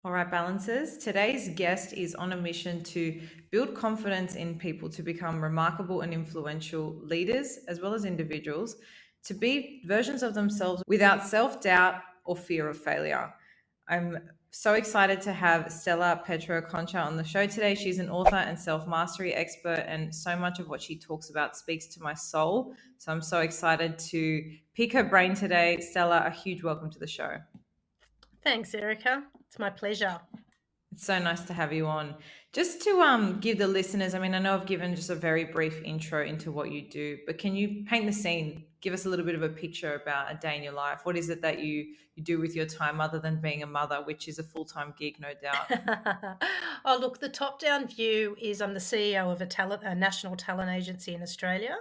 All right, balancers. Today's guest is on a mission to build confidence in people to become remarkable and influential leaders, as well as individuals, to be versions of themselves without self doubt or fear of failure. I'm so excited to have Stella Petrou Concha on the show today. She's an author and self mastery expert, and so much of what she talks about speaks to my soul. So I'm so excited to pick her brain today. Stella, a huge welcome to the show. Thanks, Erica. It's my pleasure. It's so nice to have you on. Just to give the listeners, I mean, I know I've given just a very brief intro into what you do, but can you paint the scene? Give us a little bit of a picture about a day in your life. What is it that you do with your time other than being a mother, which is a full-time gig, no doubt? Oh, look, the top-down view is I'm the CEO of a national talent agency in Australia.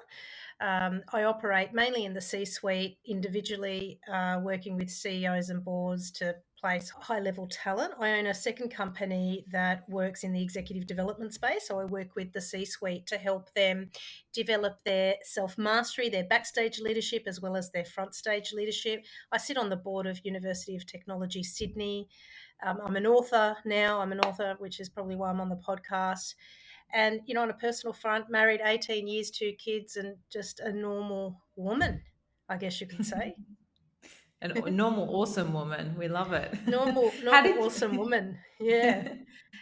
I operate mainly in the C-suite, individually working with CEOs and boards to place high-level talent. I own a second company that works in the executive development space. So I work with the C-suite to help them develop their self-mastery, their backstage leadership, as well as their front stage leadership. I sit on the board of University of Technology Sydney. I'm an author now. I'm an author, which is probably why I'm on the podcast. And, on a personal front, married 18 years, two kids, and just a normal woman, I guess you could say. A normal, awesome woman. We love it. Normal, How normal, did awesome woman. Yeah.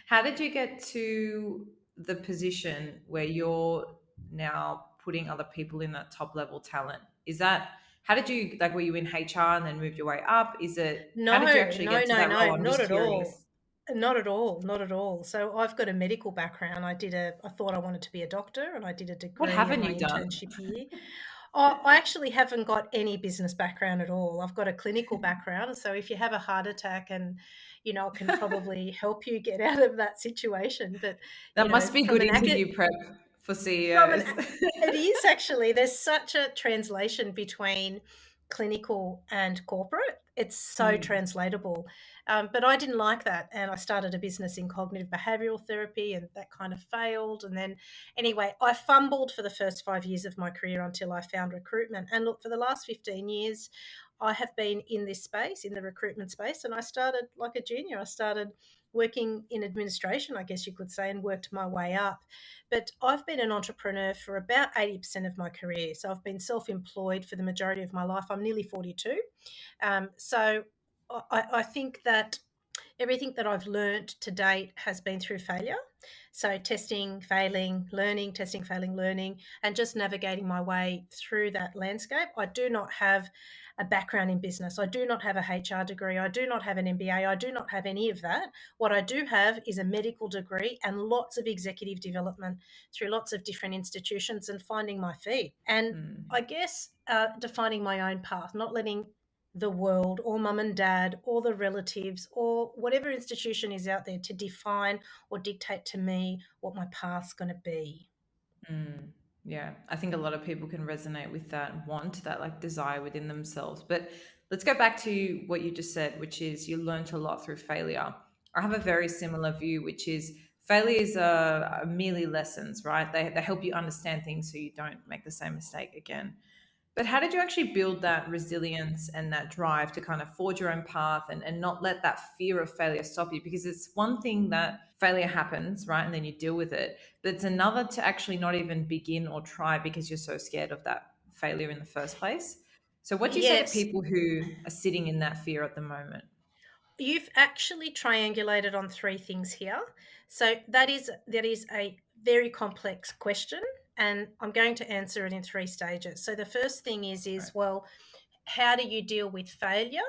how did you get to the position where you're now putting other people in that top level talent? Is that how did you like were you in HR and then moved your way up? Is it how No, did you actually no, get to no, that no, role? I'm not just at all. curious. Not at all, not at all. So I've got a medical background. I thought I wanted to be a doctor, and I did a What degree in haven't my you done? internship year. I actually haven't got any business background at all. I've got a clinical background. So if you have a heart attack and, I can probably help you get out of that situation. But, That must be from good an interview prep for from an CEOs. it is actually. There's such a translation between clinical and corporate. It's so Mm, translatable. But I didn't like that. And I started a business in cognitive behavioral therapy, and that kind of failed. And then, anyway, I fumbled for the first 5 years of my career until I found recruitment. And look, for the last 15 years, I have been in this space, in the recruitment space. And I started like a junior. I started working in administration, I guess you could say, and worked my way up. But I've been an entrepreneur for about 80% of my career. So I've been self employed for the majority of my life. I'm nearly 42. So I think that everything that I've learned to date has been through failure. So testing, failing, learning, testing, failing, learning, and just navigating my way through that landscape. I do not have a background in business. I do not have a HR degree. I do not have an MBA. I do not have any of that. What I do have is a medical degree and lots of executive development through lots of different institutions and finding my feet. And mm. I guess defining my own path, not letting the world or mum and dad or the relatives or whatever institution is out there to define or dictate to me what my path's going to be. Mm, yeah, I think a lot of people can resonate with that want, that like desire within themselves. But let's go back to what you just said, which is you learned a lot through failure. I have a very similar view, which is failures are merely lessons, right? They help you understand things so you don't make the same mistake again. But how did you actually build that resilience and that drive to kind of forge your own path and not let that fear of failure stop you? Because it's one thing that failure happens, right? And then you deal with it. But it's another to actually not even begin or try because you're so scared of that failure in the first place. So, what do you say to Yes, people who are sitting in that fear at the moment? you've actually triangulated on three things here. So that is a very complex question, and I'm going to answer it in three stages. So the first thing is Right. well, how do you deal with failure?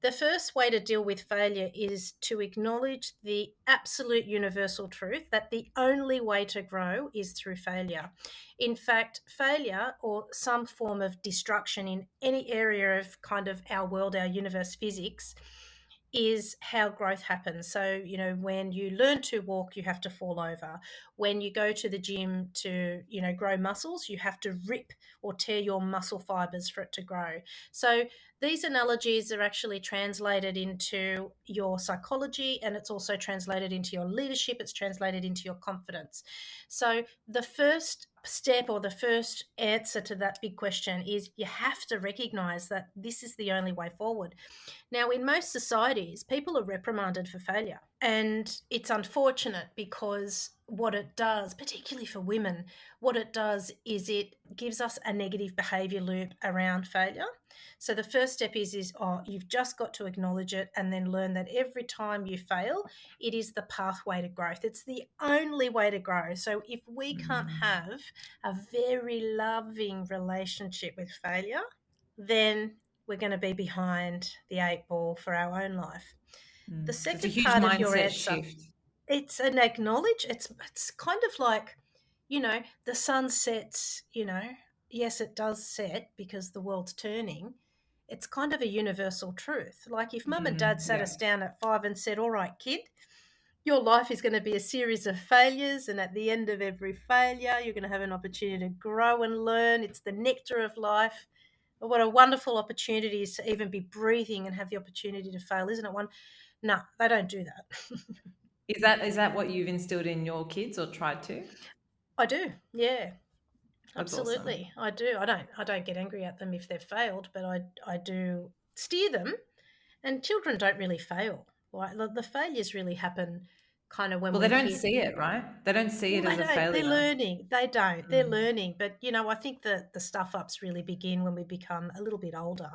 The first way to deal with failure is to acknowledge the absolute universal truth that the only way to grow is through failure. In fact, failure or some form of destruction in any area of kind of our world, our universe, physics, is how growth happens. So, when you learn to walk, you have to fall over. When you go to the gym to, grow muscles, you have to rip or tear your muscle fibers for it to grow. So, These analogies are actually translated into your psychology, and it's also translated into your leadership, it's translated into your confidence. So, the first step or the first answer to that big question is you have to recognize that this is the only way forward. Now, in most societies, people are reprimanded for failure. And it's unfortunate because what it does, particularly for women, what it does is it gives us a negative behavior loop around failure. So the first step is oh, you've just got to acknowledge it and then learn that every time you fail, it is the pathway to growth. It's the only way to grow. So if we can't Mm, have a very loving relationship with failure, then we're going to be behind the eight ball for our own life. The so it's a second huge part of your mindset answer, shift. it's an acknowledge. It's kind of like, the sun sets, yes, it does set because the world's turning. It's kind of a universal truth. Like if mum and dad sat Yeah. us down at 5 and said, all right, kid, your life is going to be a series of failures, and at the end of every failure, you're going to have an opportunity to grow and learn. It's the nectar of life. What a wonderful opportunity is to even be breathing and have the opportunity to fail, isn't it? One, no, they don't do that. Is that what you've instilled in your kids or tried to? I do, yeah, That's awesome. absolutely. I do. I don't get angry at them if they've failed, but I do steer them. And children don't really fail. Like the failures really happen kind of when Well, they we don't hit. see it, right? They don't see Well, it they as a don't. They're failure. learning. They don't. They're Mm. learning. But I think that the stuff ups really begin when we become a little bit older.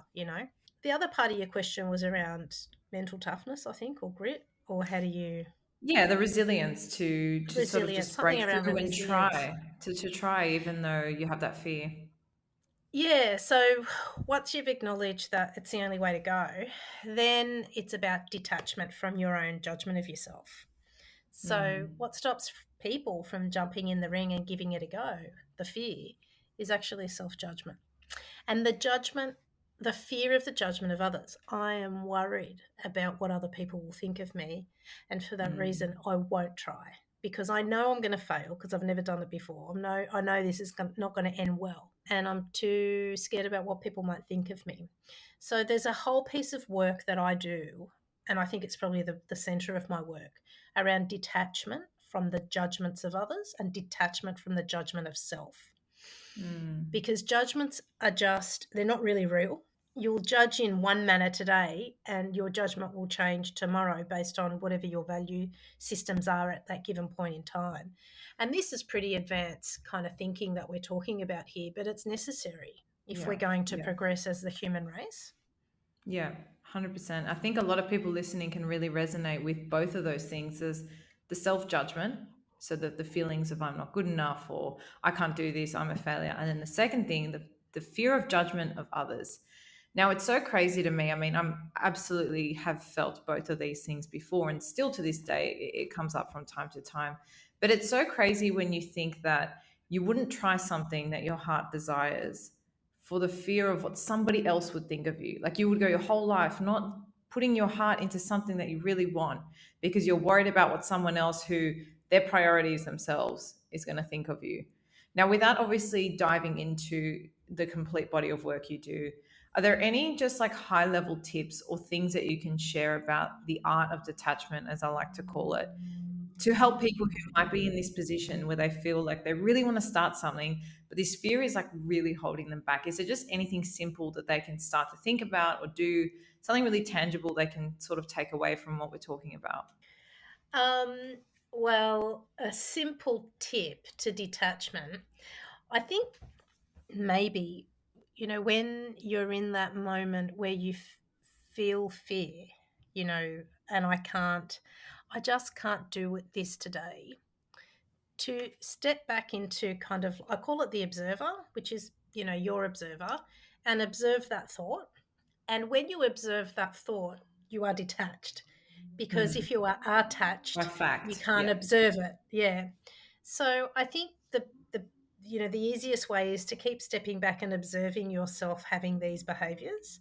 The other part of your question was around mental toughness, I think, or grit, or how do you Yeah, the resilience to sort of resilience? just break Something around the through and resilience. try to try even though you have that fear. Yeah, so once you've acknowledged that it's the only way to go, then it's about detachment from your own judgment of yourself. So, Mm. what stops people from jumping in the ring and giving it a go, the fear, is actually self judgment. And the fear of the judgment of others. I am worried about what other people will think of me. And for that reason, Mm. I won't try because I know I'm going to fail because I've never done it before. I know this is not going to end well. And I'm too scared about what people might think of me. So there's a whole piece of work that I do. And I think it's probably the center of my work around detachment from the judgments of others and detachment from the judgment of self, Mm. because judgments are they're not really real. You'll judge in one manner today, and your judgment will change tomorrow based on whatever your value systems are at that given point in time. And this is pretty advanced kind of thinking that we're talking about here, but it's necessary if we're Yeah. going to Yeah. progress as the human race. Yeah, 100%. I think a lot of people listening can really resonate with both of those things as the self judgment, so that the feelings of I'm not good enough or I can't do this, I'm a failure. And then the second thing, the fear of judgment of others. Now, it's so crazy to me. I mean, I'm absolutely have felt both of these things before, and still to this day, it comes up from time to time. But it's so crazy when you think that you wouldn't try something that your heart desires for the fear of what somebody else would think of you. Like you would go your whole life not putting your heart into something that you really want because you're worried about what someone else who their priorities themselves is going to think of you. Now, without obviously diving into the complete body of work you do, are there any just like high level tips or things that you can share about the art of detachment, as I like to call it, to help people who might be in this position where they feel like they really want to start something, but this fear is like really holding them back? Is there just anything simple that they can start to think about or do, something really tangible they can sort of take away from what we're talking about? Um, well, a simple tip to detachment, I think maybe, when you're in that moment where you feel fear, and I just can't do it this today, to step back into kind of, I call it the observer, which is, your observer, and observe that thought. And when you observe that thought, you are detached, because Hmm. if you are By attached, you fact, can't yeah. observe it. Yeah. So I think the easiest way is to keep stepping back and observing yourself having these behaviors.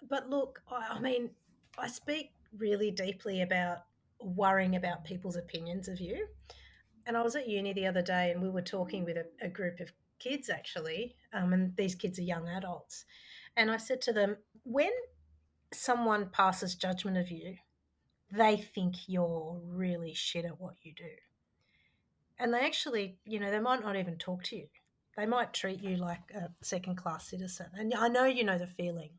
But look, I mean, I speak really deeply about worrying about people's opinions of you. And I was at uni the other day, and we were talking with a group of kids actually, and these kids are young adults. And I said to them, When someone passes judgment of you, they think you're really shit at what you do. And they actually, they might not even talk to you. They might treat you like a second class citizen. And I know you know the feeling.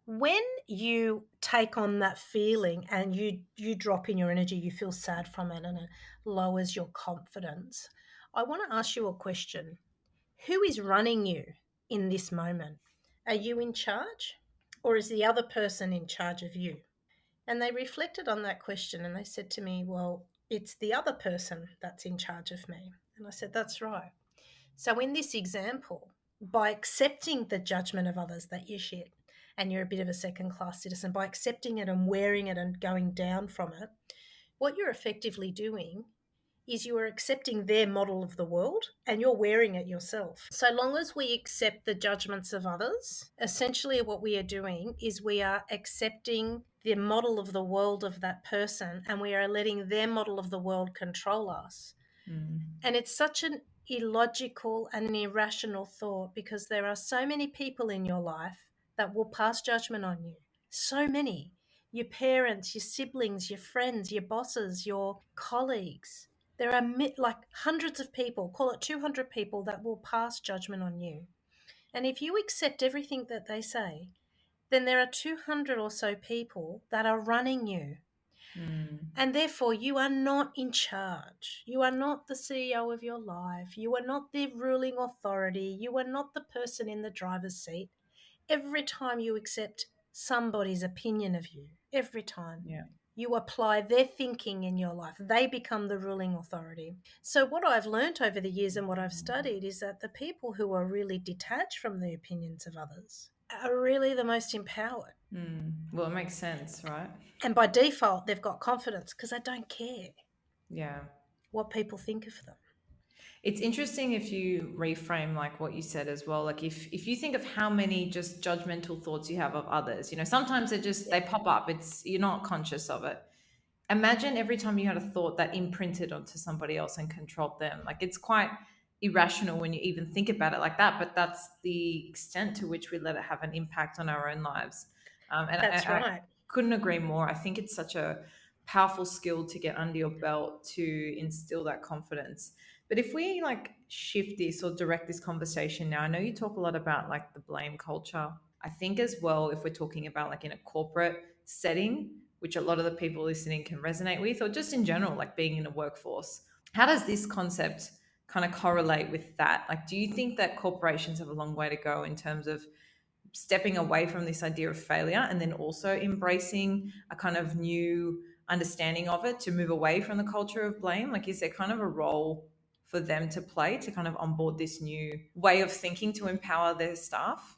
When you take on that feeling and you drop in your energy, you feel sad from it and it lowers your confidence. I want to ask you a question. Who is running you in this moment? Are you in charge or is the other person in charge of you? And they reflected on that question and they said to me, well, it's the other person that's in charge of me. And I said, that's right. So, in this example, by accepting the judgment of others that you're shit and you're a bit of a second class citizen, by accepting it and wearing it and going down from it, what you're effectively doing is you are accepting their model of the world and you're wearing it yourself. So long as we accept the judgments of others, essentially what we are doing is we are accepting the model of the world of that person and we are letting their model of the world control us. Mm. And it's such an illogical and an irrational thought because there are so many people in your life that will pass judgment on you. So many. Your parents, your siblings, your friends, your bosses, your colleagues. There are like hundreds of people, call it 200 people, that will pass judgment on you. And if you accept everything that they say, then there are 200 or so people that are running you. Mm. And therefore, you are not in charge. You are not the CEO of your life. You are not the ruling authority. You are not the person in the driver's seat. Every time you accept somebody's opinion of you, every time Yeah. you apply their thinking in your life, they become the ruling authority. So, what I've learnt over the years and what I've studied is that the people who are really detached from the opinions of others are really the most empowered. Mm. Well, it makes sense, right? And by default, they've got confidence because they don't care Yeah. what people think of them. It's interesting if you reframe like what you said as well. Like if you think of how many just judgmental thoughts you have of others, sometimes they Yeah, pop up. It's you're not conscious of it. Imagine every time you had a thought that imprinted onto somebody else and controlled them. Like it's quite irrational when you even think about it like that, but that's the extent to which we let it have an impact on our own lives. And that's I right. couldn't agree more. I think it's such a powerful skill to get under your belt to instill that confidence. But if we like shift this or direct this conversation now, I know you talk a lot about like the blame culture. I think as well, if we're talking about like in a corporate setting, which a lot of the people listening can resonate with, or just in general, like being in a workforce, how does this concept kind of correlate with that? Like, do you think that corporations have a long way to go in terms of stepping away from this idea of failure and then also embracing a kind of new understanding of it to move away from the culture of blame? Like, is there kind of a role for them to play to kind of onboard this new way of thinking to empower their staff?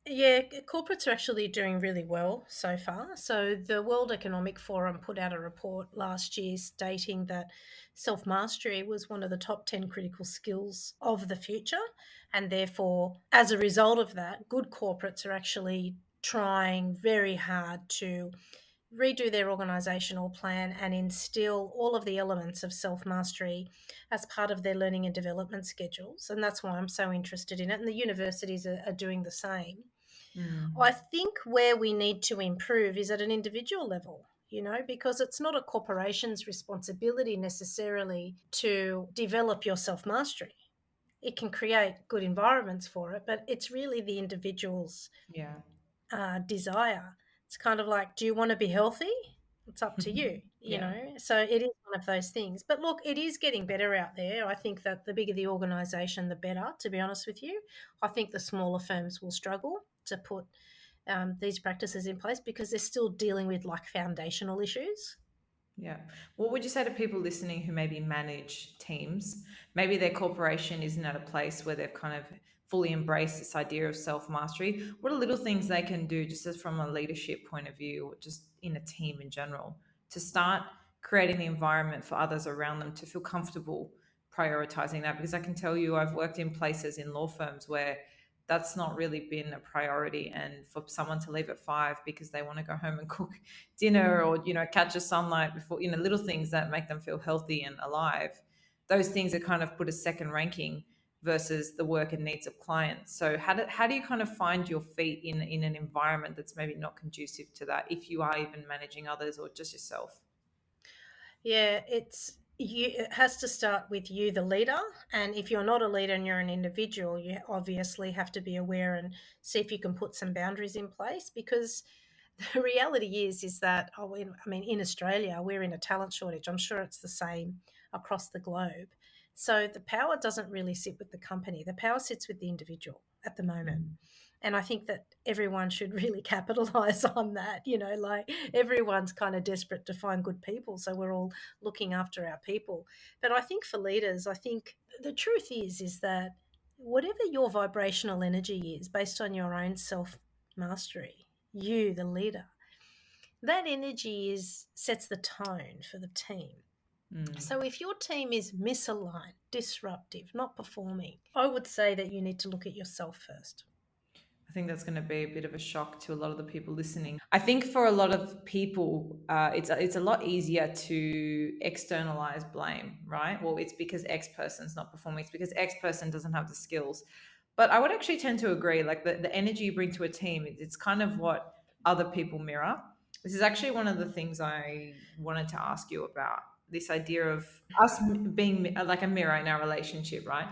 Yeah, corporates are actually doing really well so far. So, the World Economic Forum put out a report last year stating that self mastery was one of the top 10 critical skills of the future. And therefore, as a result of that, good corporates are actually trying very hard to redo their organisational plan and instill all of the elements of self mastery as part of their learning and development schedules. And that's why I'm so interested in it. And the universities are doing the same. I Mm, think where we need to improve is at an individual level. Because it's not a corporation's responsibility necessarily to develop your self mastery. It can create good environments for it, but it's really the individual's yeah. desire. It's kind of like, do you want to be healthy? It's up to you, Yeah. So it is one of those things. But look, it is getting better out there. I think that the bigger the organisation, the better, to be honest with you. I think the smaller firms will struggle to put these practices in place because they're still dealing with like foundational issues. Yeah. What would you say to people listening who maybe manage teams? Maybe their corporation isn't at a place where they've kind of fully embraced this idea of self mastery. What are little things they can do, just as from a leadership point of view, or just in a team in general, to start creating the environment for others around them to feel comfortable prioritizing that? Because I can tell you, I've worked in places in law firms where that's not really been a priority. And for someone to leave at 5 because they want to go home and cook dinner or catch the sunlight before, little things that make them feel healthy and alive, those things are kind of put as second ranking. versus the work and needs of clients. So how do you kind of find your feet in an environment that's maybe not conducive to that, if you are even managing others or just yourself? Yeah, it's you. It has to start with you, the leader. And if you're not a leader and you're an individual, you obviously have to be aware and see if you can put some boundaries in place. Because the reality is that I mean, in Australia, we're in a talent shortage. I'm sure it's the same across the globe. So the power doesn't really sit with the company. The power sits with the individual at the moment. Mm. And I think that everyone should really capitalize on that. Like everyone's kind of desperate to find good people. So we're all looking after our people. But I think for leaders, I think the truth is that whatever your vibrational energy is based on your own self mastery, you, the leader, that energy is sets the tone for the team. Mm. So if your team is misaligned, disruptive, not performing, I would say that you need to look at yourself first. I think that's going to be a bit of a shock to a lot of the people listening. I think for a lot of people, it's a lot easier to externalize blame, right? Well, it's because X person's not performing. It's because X person doesn't have the skills. But I would actually tend to agree. Like the energy you bring to a team, it's kind of what other people mirror. This is actually one of the things I wanted to ask you about. This idea of us being like a mirror in our relationship, right?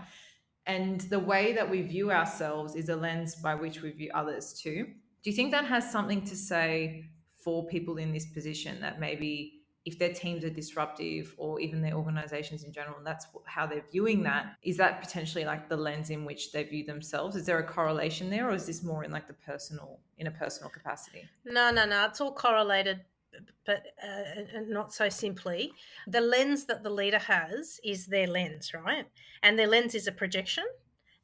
And the way that we view ourselves is a lens by which we view others too. Do you think that has something to say for people in this position, that maybe if their teams are disruptive or even their organizations in general, and that's how they're viewing that, is that potentially like the lens in which they view themselves? Is there a correlation there, or is this more in like in a personal capacity? No, no, no. It's all correlated, but not so simply. The lens that the leader has is their lens, right? And their lens is a projection.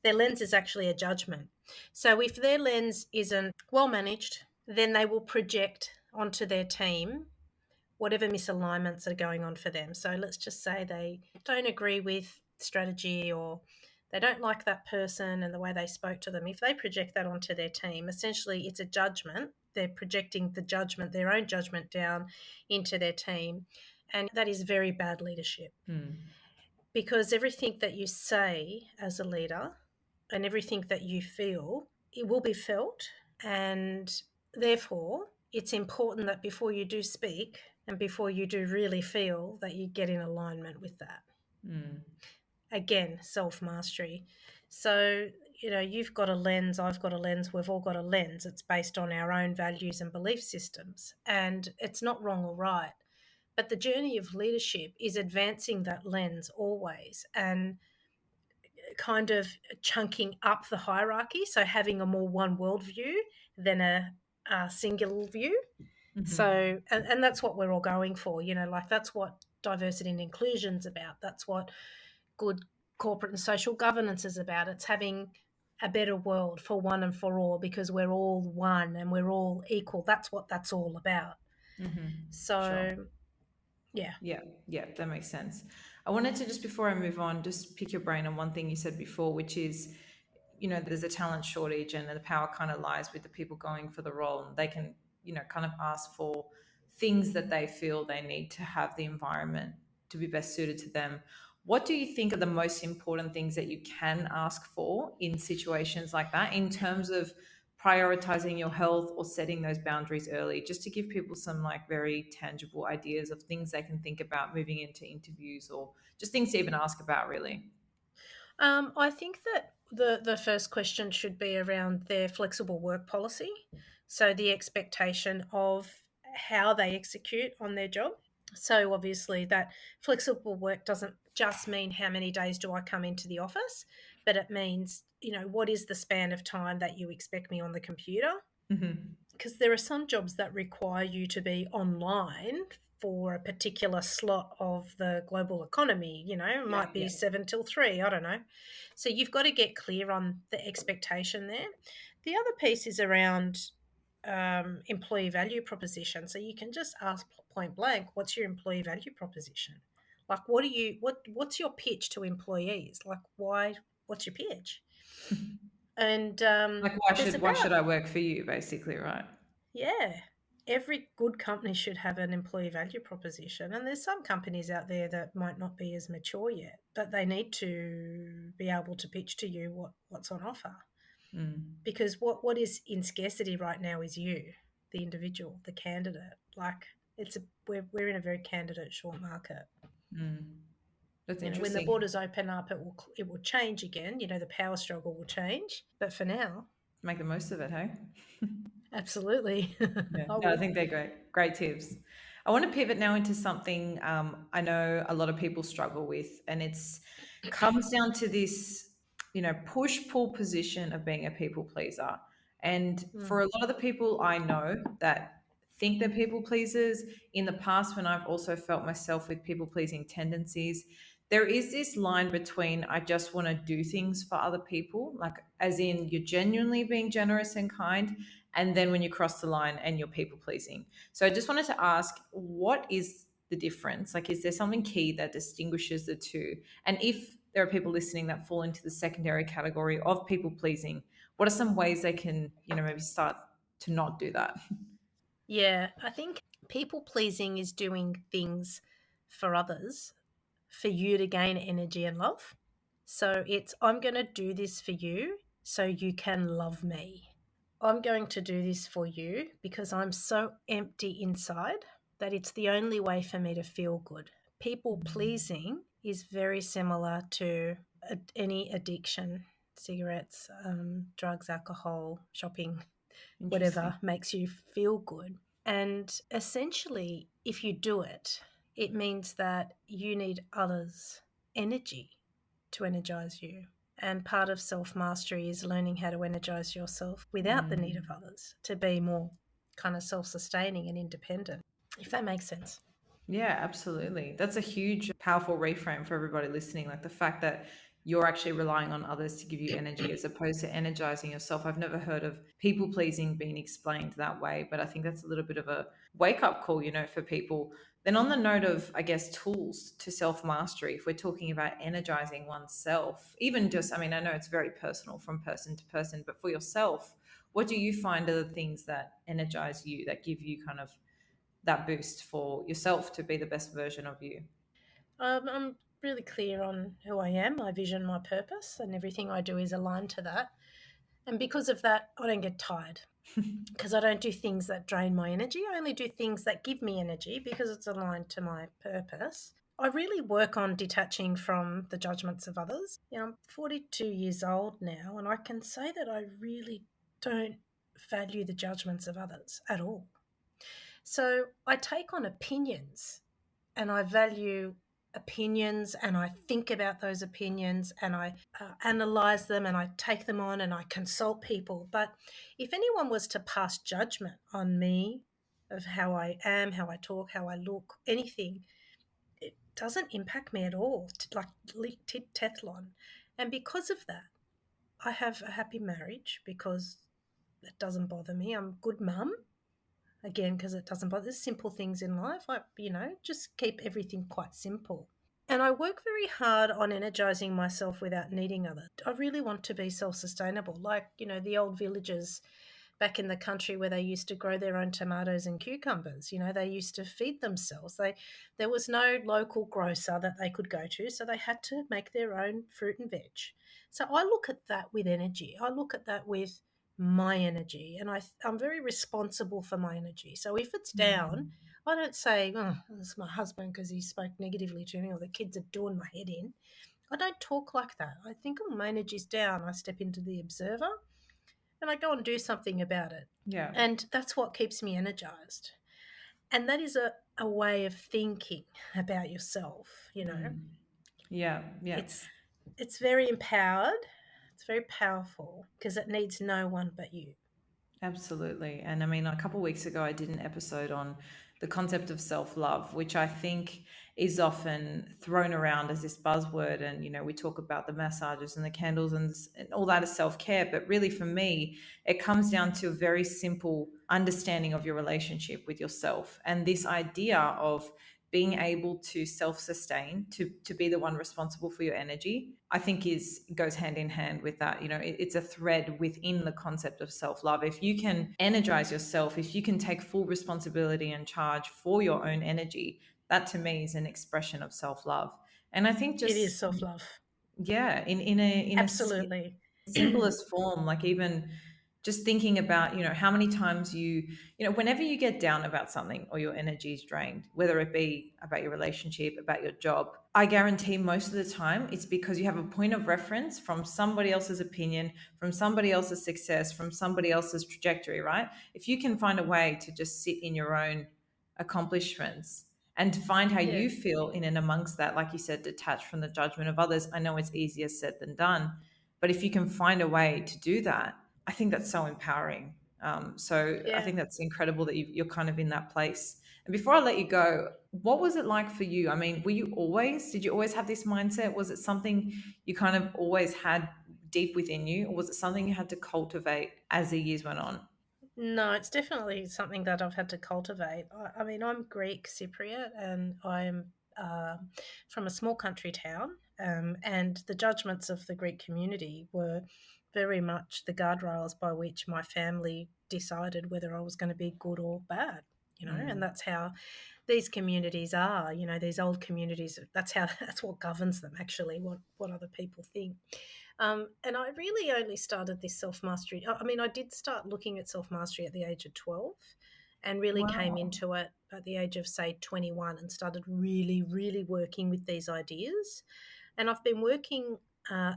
Their lens is actually a judgment. So if their lens isn't well managed, then they will project onto their team whatever misalignments are going on for them. So let's just say they don't agree with strategy, or they don't like that person and the way they spoke to them. If they project that onto their team, essentially it's a judgment. They're projecting the judgment, their own judgment, down into their team. And that is very bad leadership, Hmm. because everything that you say as a leader and everything that you feel, it will be felt. And therefore, it's important that before you do speak and before you do really feel, that you get in alignment with that. Hmm. Again, self mastery. So, you've got a lens, I've got a lens, we've all got a lens. It's based on our own values and belief systems. And it's not wrong or right. But the journey of leadership is advancing that lens always, and kind of chunking up the hierarchy. So having a more one world view than a single view. Mm-hmm. So, and that's what we're all going for, like that's what diversity and inclusion's about. That's what good corporate and social governance is about. It's having a better world for one and for all, because we're all one and we're all equal. That's what that's all about. Mm-hmm. Sure. So, yeah. Yeah, yeah, that makes sense. I wanted to, just before I move on, just pick your brain on one thing you said before, which is, there's a talent shortage and the power kind of lies with the people going for the role. And they can, kind of ask for things that they feel they need to have the environment to be best suited to them. What do you think are the most important things that you can ask for in situations like that, in terms of prioritizing your health or setting those boundaries early, just to give people some like very tangible ideas of things they can think about moving into interviews, or just things to even ask about, really? I think that the first question should be around their flexible work policy. So the expectation of how they execute on their job. So obviously that flexible work doesn't just mean how many days do I come into the office, but it means, what is the span of time that you expect me on the computer? Mm-hmm. Because there are some jobs that require you to be online for a particular slot of the global economy. It Yeah, might be yeah. 7 till 3, I don't know. So you've got to get clear on the expectation there. The other piece is around employee value proposition. So you can just ask point blank, what's your employee value proposition? Like, what's your pitch to employees? Like, what's your pitch? And Like, why there's should why about should I work for you, basically, right? yeah. every good company should have an employee value proposition. And there's some companies out there that might not be as mature yet, but they need to be able to pitch to you what's on offer. Mm, Because what is in scarcity right now is you, the individual, the candidate. Like it's a we're in a very candidate short market. mm. That's When the interesting. borders open up, it will change again. The power struggle will change. But for now, Make the most of it, hey? absolutely, Yeah, I no, I would. think they're great. Great tips. I want to pivot now into something I know a lot of people struggle with, and it's comes down to this, push pull position of being a people pleaser. And for Mm. a lot of the people I know that think they're people pleasers, in the past when I've also felt myself with people pleasing tendencies, there is this line between I just want to do things for other people, like as in you're genuinely being generous and kind, and then when you cross the line and you're people pleasing. So I just wanted to ask, what is the difference? Like, is there something key that distinguishes the two? And if there are people listening that fall into the secondary category of people pleasing, what are some ways they can, maybe start to not do that? Yeah, I think people pleasing is doing things for others for you to gain energy and love. So it's, I'm going to do this for you so you can love me. I'm going to do this for you because I'm so empty inside that it's the only way for me to feel good. People pleasing is very similar to any addiction: cigarettes, drugs, alcohol, shopping, Interesting. whatever makes you feel good. And essentially, if you do it, it means that you need others' energy to energize you. And part of self mastery is learning how to energize yourself without the need of Mm. others to be more kind of self sustaining and independent, if that makes sense. Yeah, absolutely. That's a huge, powerful reframe for everybody listening. Like the fact that you're actually relying on others to give you energy as opposed to energizing yourself. I've never heard of people pleasing being explained that way, but I think that's a little bit of a wake up call, for people. Then, on the note of, I guess, tools to self mastery, if we're talking about energizing oneself, even just, I mean, I know it's very personal from person to person, but for yourself, what do you find are the things that energize you, that give you kind of that boost for yourself to be the best version of you? I'm really clear on who I am, my vision, my purpose, and everything I do is aligned to that. And because of that, I don't get tired because I don't do things that drain my energy. I only do things that give me energy because it's aligned to my purpose. I really work on detaching from the judgments of others. I'm 42 years old now, and I can say that I really don't value the judgments of others at all. So I take on opinions and I value opinions and I think about those opinions and I analyze them and I take them on and I consult people. But if anyone was to pass judgment on me of how I am, how I talk, how I look, anything, it doesn't impact me at all, like Teflon. And because of that, I have a happy marriage because it doesn't bother me. I'm a good mum, again, because it doesn't bother. There's simple things in life. Just keep everything quite simple. And I work very hard on energizing myself without needing others. I really want to be self sustainable, like, the old villagers back in the country where they used to grow their own tomatoes and cucumbers. They used to feed themselves. There was no local grocer that they could go to, so they had to make their own fruit and veg. So I look at that with energy. I look at that with my energy, and I'm very responsible for my energy. So if it's down, Mm. I don't say, oh, it's my husband because he spoke negatively to me or the kids are doing my head in. I don't talk like that. I think, oh, my energy's down. I step into the observer and I go and do something about it. Yeah. And that's what keeps me energized. And that is a way of thinking about yourself. Mm. Yeah. Yeah. It's it's very empowered. It's very powerful because it needs no one but you. Absolutely. And I mean, a couple of weeks ago, I did an episode on the concept of self love, which I think is often thrown around as this buzzword. And, we talk about the massages and the candles and all that as self care. But really, for me, it comes down to a very simple understanding of your relationship with yourself and this idea of being able to self-sustain, to be the one responsible for your energy, I think is goes hand in hand with that. It's a thread within the concept of self-love. If you can energize yourself, if you can take full responsibility and charge for your own energy, that to me is an expression of self-love. And I think It is just, self love. yeah, in Absolutely. simplest form, like even just thinking about, how many times whenever you get down about something or your energy is drained, whether it be about your relationship, about your job, I guarantee most of the time it's because you have a point of reference from somebody else's opinion, from somebody else's success, from somebody else's trajectory, right? If you can find a way to just sit in your own accomplishments and find how Yeah. you feel in and amongst that, like you said, detached from the judgment of others. I know it's easier said than done, but if you can find a way to do that, I think that's so empowering. So I Yeah. think that's incredible that you're kind of in that place. And before I let you go, what was it like for you? I mean, did you always have this mindset? Was it something you kind of always had deep within you, or was it something you had to cultivate as the years went on? No, it's definitely something that I've had to cultivate. I mean, I'm Greek Cypriot and I'm from a small country town, and the judgments of the Greek community were very much the guardrails by which my family decided whether I was going to be good or bad. And Mm. that's how these communities are. These old communities. That's how that's what governs them. Actually, what other people think. And I really only started this self mastery. I mean, I did start looking at self mastery at the age of 12 and really came Wow. into it at the age of, say, 21 and started really, really working with these ideas. And I've been working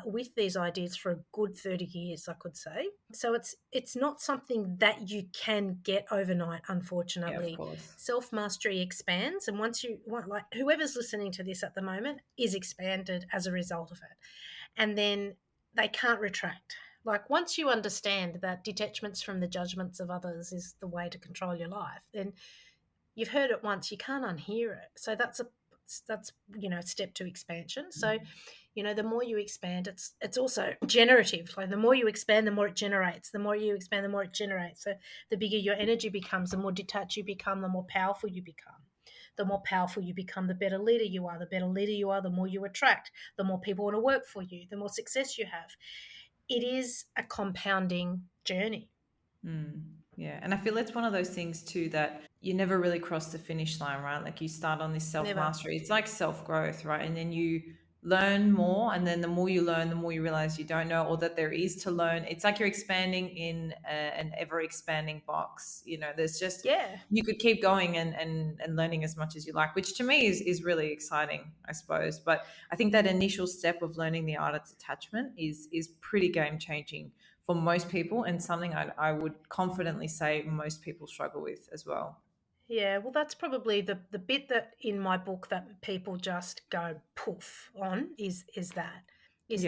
with these ideas for a good 30 years, I could say. So it's not something that you can get overnight, Yeah, of unfortunately. course. Self mastery expands, and once you want, like whoever's listening to this at the moment, is expanded as a result of it. And then they can't retract. Like once you understand that detachments from the judgments of others is the way to control your life, then you've heard it once, you can't unhear it. So that's step to expansion. So the more you expand, it's also generative. Like the more you expand, the more it generates. The more you expand, the more it generates. So the bigger your energy becomes, the more detached you become, the more powerful you become. The more powerful you become, the better leader you are. The better leader you are, the more you attract, the more people want to work for you, the more success you have. It is a compounding journey. Mm, yeah. And I feel it's one of those things too that you never really cross the finish line, right? Like you start on this self Never. mastery. It's like self growth, right? And then you learn more. And then the more you learn, the more you realize you don't know or that there is to learn. It's like you're expanding in an ever expanding box. There's just, Yeah. you could keep going and learning as much as you like, which to me is really exciting, I suppose. But I think that initial step of learning the art of detachment is pretty game changing for most people, and something I would confidently say most people struggle with as well. Yeah, well, that's probably the bit that in my book that people just go poof on is Yeah,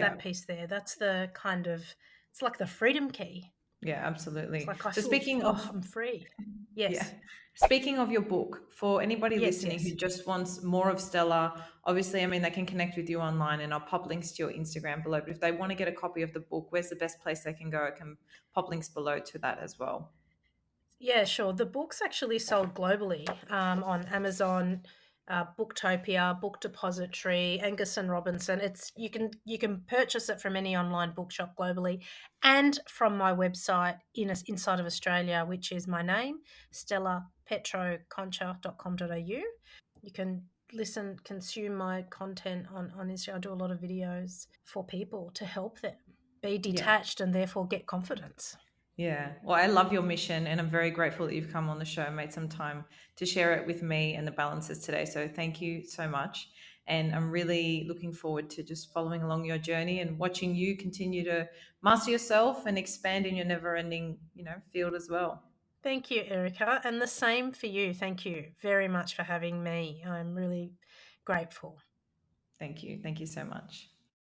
that piece there. That's the kind of it's like the freedom key. yeah, It's absolutely. like I So feel speaking oh, of, I'm free. yeah, Yes, speaking of your book, for anybody yes, listening who yes. just wants more of Stella, obviously, I mean, they can connect with you online, and I'll pop links to your Instagram below. But if they want to get a copy of the book, where's the best place they can go? I can pop links below to that as well. Yeah, sure. The book's actually sold globally on Amazon, Booktopia, Book Depository, Angus and Robinson. It's you can purchase it from any online bookshop globally, and from my website inside of Australia, which is my name, stellapetroconcha.com.au. You can listen, consume my content on Instagram. I do a lot of videos for people to help them be Yeah. detached and therefore get confidence. Yeah. Well, I love your mission, and I'm very grateful that you've come on the show and made some time to share it with me and the balances today. So thank you so much. And I'm really looking forward to just following along your journey and watching you continue to master yourself and expand in your never ending, field as well. Thank you, Erica. And the same for you. Thank you very much for having me. I'm really grateful. Thank you. Thank you so much.